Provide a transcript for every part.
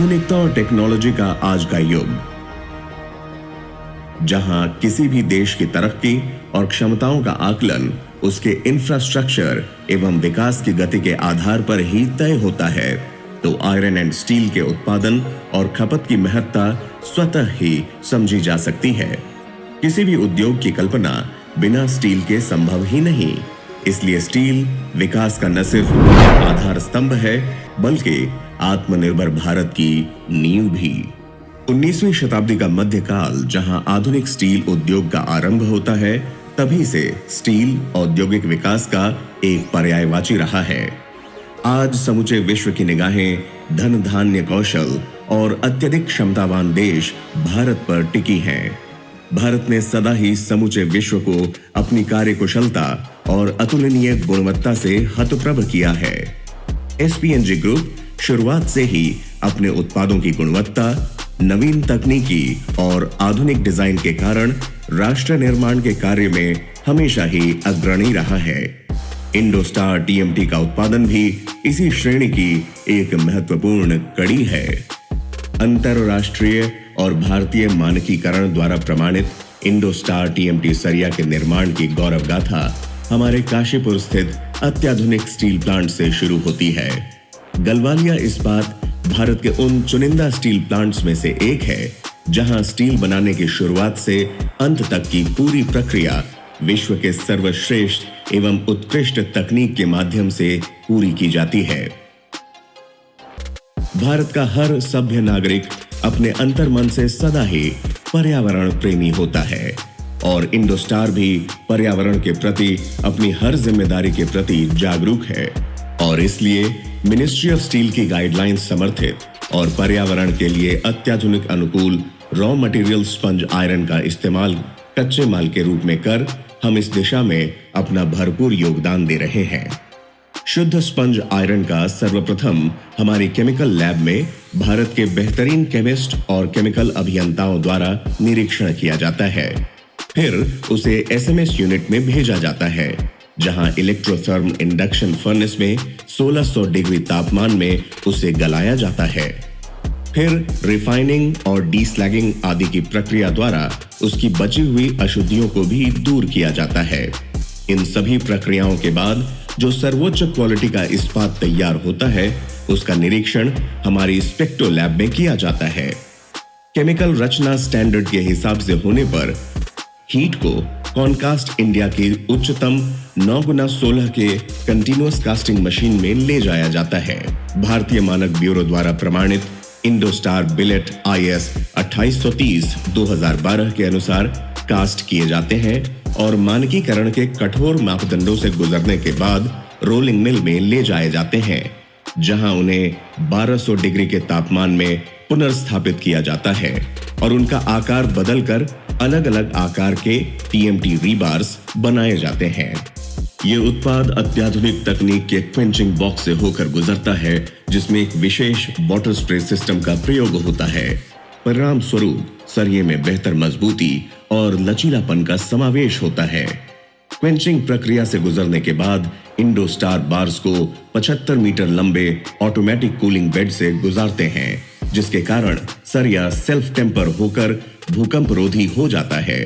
आधुनिकता और टेक्नोलॉजी का आज का युग, जहां किसी भी देश की तरक्की और क्षमताओं का आकलन उसके इंफ्रास्ट्रक्चर एवं विकास की गति के आधार पर ही तय होता है, तो आयरन एंड स्टील के उत्पादन और खपत की महत्ता स्वतः ही समझी जा सकती है। किसी भी उद्योग की कल्पना बिना स्टील के संभव ही नहीं। इसलिए स्टील विकास का न सिर्फ आधार स्तंभ है, बल्कि आत्मनिर्भर भारत की नींव भी। 19वीं शताब्दी का मध्यकाल, जहां आधुनिक स्टील उद्योग का आरंभ होता है, तभी से स्टील औद्योगिक विकास का एक पर्यायवाची रहा है। आज समूचे विश्व की निगाहें धन धान्य कौशल और अत्यधिक क्षमतावान देश भारत पर टिकी हैं। भारत ने सदा ही समूचे विश्व को अपनी कार्यकुशलता और अतुलनीय गुणवत्ता से हतप्रभ किया है। एसपीएनजी ग्रुप शुरुआत से ही अपने उत्पादों की गुणवत्ता, नवीन तकनीकी और आधुनिक डिजाइन के कारण राष्ट्र निर्माण के कार्य में हमेशा ही अग्रणी रहा है। इंडोस्टार टीएमटी का उत्पादन भी इसी श्रेणी की एक महत्वपूर्ण कड़ी है। अंतरराष्ट्रीय और भारतीय मानकीकरण द्वारा प्रमाणित इंडोस्टार टीएमटी सरिया के निर्माण की गौरव गाथा हमारे काशीपुर स्थित अत्याधुनिक स्टील प्लांट से शुरू होती है। गलवालिया इस्पात भारत के उन चुनिंदा स्टील प्लांट्स में से एक है, जहां स्टील बनाने की शुरुआत से अंत तक की पूरी प्रक्रिया विश्व के सर्वश्रेष्ठ एवं उत्कृष्ट तकनीक के माध्यम से पूरी की जाती है। भारत का हर सभ्य नागरिक अपने अंतर्मन से सदा ही पर्यावरण प्रेमी होता है और इंडोस्टार भी पर्यावरण के प्रति अपनी हर जिम्मेदारी के प्रति जागरूक है, और इसलिए मिनिस्ट्री ऑफ स्टील की गाइडलाइंस समर्थित और पर्यावरण के लिए अत्याधुनिक अनुकूल रॉ मटेरियल स्पंज आयरन का इस्तेमाल कच्चे माल के रूप में कर हम इस दिशा में अपना भरपूर योगदान दे रहे हैं। शुद्ध स्पंज आयरन का सर्वप्रथम हमारी केमिकल लैब में भारत के बेहतरीन केमिस्ट और केमिकल अभियंताओं द्वारा निरीक्षण किया जाता है। फिर उसे एसएमएस यूनिट में भेजा जाता है, जहां इलेक्ट्रोथर्म इंडक्शन फर्नेस में 1600 डिग्री तापमान में उसे गलाया जाता है। फिर रिफाइनिंग और डीस्लैगिंग आदि की प्रक्रिया द्वारा उसकी बची हुई अशुद्धियों को भी दूर किया जाता है। इन सभी प्रक्रियाओं के बाद जो सर्वोच्च क्वालिटी का इस्पात तैयार होता है, उसका निरीक्षण हमारी स्पेक्ट्रो लैब में किया जाता है। केमिकल रचना स्टैंडर्ड के हिसाब से होने पर हीट को कॉनकास्ट इंडिया की उच्चतम 9x16 के कंटिन्यूअस कास्टिंग मशीन में ले जाया जाता है। भारतीय मानक ब्यूरो द्वारा प्रमाणित इंडोस्टार बिलेट IS 2830/2012 के अनुसार कास्ट किए जाते हैं और मानकीकरण के कठोर मापदंडों से गुजरने के बाद रोलिंग मिल में ले जाए जाते हैं, जहां उन्हें 1200 डिग्री के तापमान में पुनर्स्थापित किया जाता है और उनका आकार बदलकर अलग अलग आकार के टीएमटी रीबार्स बनाए जाते हैं। ये उत्पाद अत्याधुनिक तकनीक के क्वेंचिंग बॉक्स से होकर गुजरता है, जिसमें एक विशेष वाटर स्प्रे सिस्टम का प्रयोग होता है। परिणाम स्वरूप सरिये में बेहतर मजबूती और लचीलापन का समावेश होता है। क्वेंचिंग प्रक्रिया से गुजरने के बाद इंडोस्टार बार्स को 75 मीटर लंबे ऑटोमेटिक कूलिंग बेड से गुजारते हैं, जिसके कारण सरिया सेल्फ टेम्पर होकर भूकंप रोधी हो जाता है।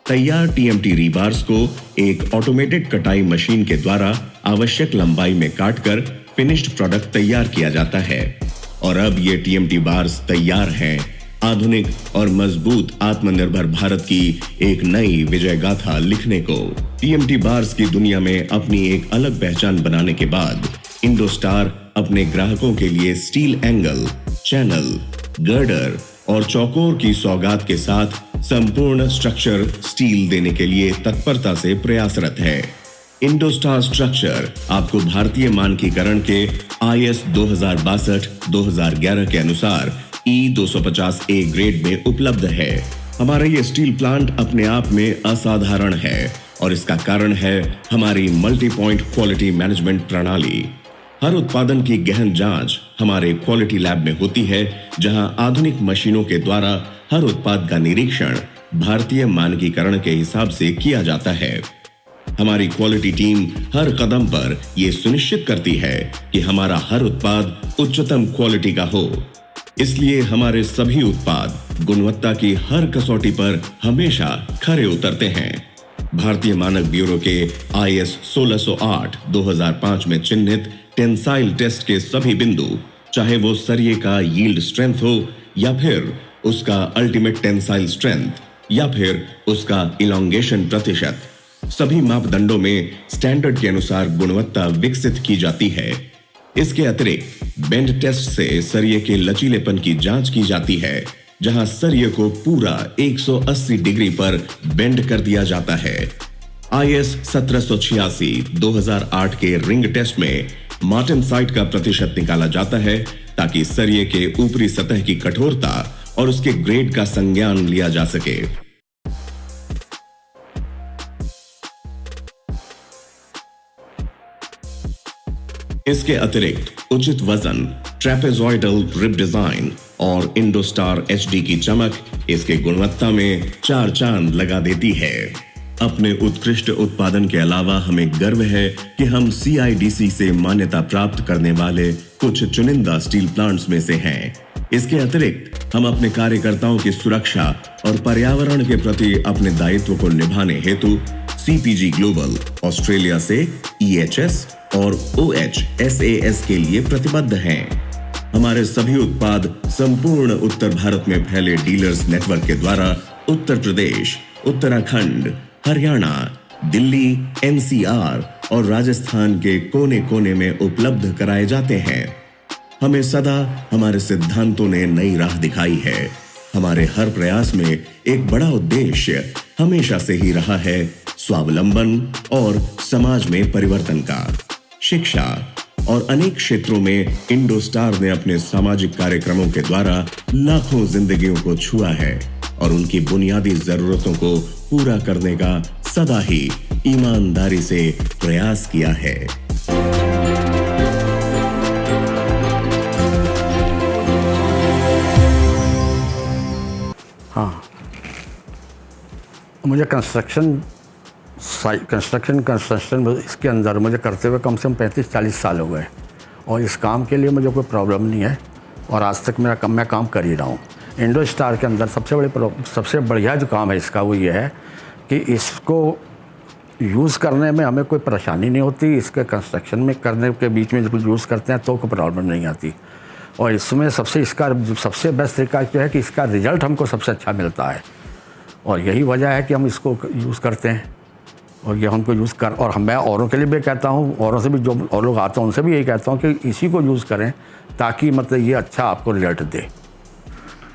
तैयार टीएमटी रीबार्स को एक ऑटोमेटेड कटाई मशीन के द्वारा आवश्यक लंबाई में काटकर फिनिश्ड प्रोडक्ट तैयार किया जाता है। और अब ये टीएमटी बार्स तैयार हैं आधुनिक और मजबूत आत्मनिर्भर भारत की एक नई विजय गाथा लिखने को। टीएमटी बार्स की दुनिया में अपनी एक अलग पहचान बनाने के बाद इंडोस्टार अपने ग्राहकों के लिए स्टील एंगल, चैनल, गर्डर और चौकोर की सौगात के साथ संपूर्ण स्ट्रक्चर स्टील देने के लिए तत्परता से प्रयासरत है। इंडोस्टार स्ट्रक्चर आपको भारतीय मानकीकरण के IS 2062-2011 के अनुसार E250A ग्रेड में उपलब्ध है। हमारा ये स्टील प्लांट अपने आप में असाधारण है और इसका कारण है हमारी मल्टी पॉइंट क्वालिटी मैनेजमेंट प्रणाली। हर उत्पादन की गहन जांच हमारे क्वालिटी लैब में होती है, जहां आधुनिक मशीनों के द्वारा हर उत्पाद का निरीक्षण भारतीय मानकीकरण के हिसाब से किया जाता है। हमारी क्वालिटी टीम हर कदम पर यह सुनिश्चित करती है कि हमारा हर उत्पाद उच्चतम क्वालिटी का हो। इसलिए हमारे सभी उत्पाद गुणवत्ता की हर कसौटी पर हमेशा खरे उतरते हैं। भारतीय मानक ब्यूरो के IS 1608 2005 में चिन्हित टेंसाइल टेस्ट के सभी बिंदु, चाहे वो सरिये का यील्ड स्ट्रेंथ हो या फिर उसका अल्टीमेट टेंसाइल स्ट्रेंथ या फिर उसका इलोंगेशन प्रतिशत, सभी मापदंडों में स्टैंडर्ड के अनुसार गुणवत्ता विकसित की जाती है। इसके अतिरिक्त बेंड टेस्ट से सरिये के लचीलेपन की जांच की जाती है, जहां सरिये को पूरा 180 डिग्री पर बेंड कर दिया जाता है। IS 1786 2008 के रिंग टेस्ट में मार्टेनसाइट का प्रतिशत निकाला जाता है ताकि सरिये के ऊपरी सतह की कठोरता और उसके ग्रेड का संज्ञान लिया जा सके। इसके अतिरिक्त उचित वजन, ट्रेपेजॉइडल रिब डिजाइन और इंडोस्टार HD की चमक इसके गुणवत्ता में 4 चांद लगा देती है। अपने उत्कृष्ट उत्पादन के अलावा हमें गर्व है कि हम CIDC से मान्यता प्राप्त करने वाले कुछ चुनिंदा स्टील प्लांट्स में से हैं। इसके अतिरिक्त हम अपने कार्यकर्ताओं की सुरक्षा और पर्यावरण के प्रति अपने दायित्व को निभाने हेतु CPG ग्लोबल ऑस्ट्रेलिया से EHS और OHSAS के लिए प्रतिबद्ध हैं। हमारे सभी उत्पाद संपूर्ण उत्तर भारत में फैले डीलर्स नेटवर्क के द्वारा उत्तर प्रदेश, उत्तराखंड, हरियाणा, दिल्ली, NCR और राजस्थान के कोने-कोने में उपलब्ध कराए जाते हैं। हमें सदा हमारे सिद्धांतों ने नई राह दिखाई है। हमारे हर प्रयास में एक बड़ा उद्देश्य हमेशा से ही रहा है स्वावलंबन और समाज में परिवर्तन का। शिक्षा और अनेक क्षेत्रों में इंडोस्टार ने अपने सामाजिक कार्यक्रमों के द्वारा लाखों जिंदगियों को छुआ है और उनकी बुनियादी जरूरतों को पूरा करने का सदा ही ईमानदारी से प्रयास किया है। हाँ, मुझे कंस्ट्रक्शन इसके अंदर मुझे करते हुए कम से कम 35-40 साल हो गए और इस काम के लिए मुझे कोई प्रॉब्लम नहीं है और आज तक मैं काम कर ही रहा हूँ। इंडोस्टार के अंदर सबसे बढ़िया जो काम है इसका वो ये है कि इसको यूज़ करने में हमें कोई परेशानी नहीं होती। इसके कंस्ट्रक्शन में करने के बीच में जब यूज़ करते हैं तो कोई प्रॉब्लम नहीं आती और इसमें सबसे बेस्ट तरीका जो है कि इसका रिज़ल्ट हमको सबसे अच्छा मिलता है और यही वजह है कि हम इसको यूज़ करते हैं और ये हमको यूज़ कर और मैं औरों के लिए भी कहता हूँ, औरों से भी जो और लोग आते हैं उनसे भी यही कहता हूँ कि इसी को यूज़ करें ताकि मतलब ये अच्छा आपको रिजल्ट दे।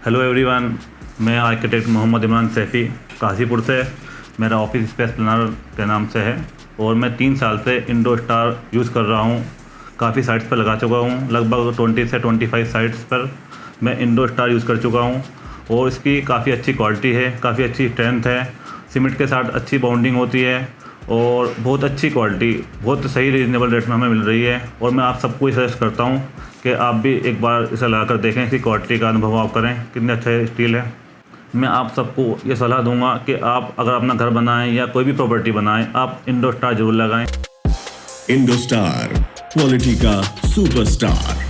हेलो एवरीवन, मैं आर्किटेक्ट मोहम्मद इमरान सैफ़ी काशीपुर से, मेरा ऑफिस स्पेस प्लानर के नाम से है और मैं 3 साल से इंडोस्टार यूज़ कर रहा हूँ। काफ़ी साइट्स पर लगा चुका हूँ, लगभग 20 से 25 साइट्स पर मैं इंडोस्टार यूज़ कर चुका हूँ और इसकी काफ़ी अच्छी क्वालिटी है, काफ़ी अच्छी स्ट्रेंथ है, सीमेंट के साथ अच्छी बाउंडिंग होती है और बहुत अच्छी क्वालिटी बहुत सही रीज़नेबल रेट में हमें मिल रही है और मैं आप सबको सजेस्ट करता हूँ कि आप भी एक बार इसे लगा कर देखें, इसकी क्वालिटी का अनुभव आप करें, कितने अच्छा स्टील है। मैं आप सबको ये सलाह दूंगा कि आप अगर अपना घर बनाएं या कोई भी प्रॉपर्टी बनाएं, आप इंडोस्टार जरूर लगाएं। इंडोस्टार, क्वालिटी का सुपरस्टार।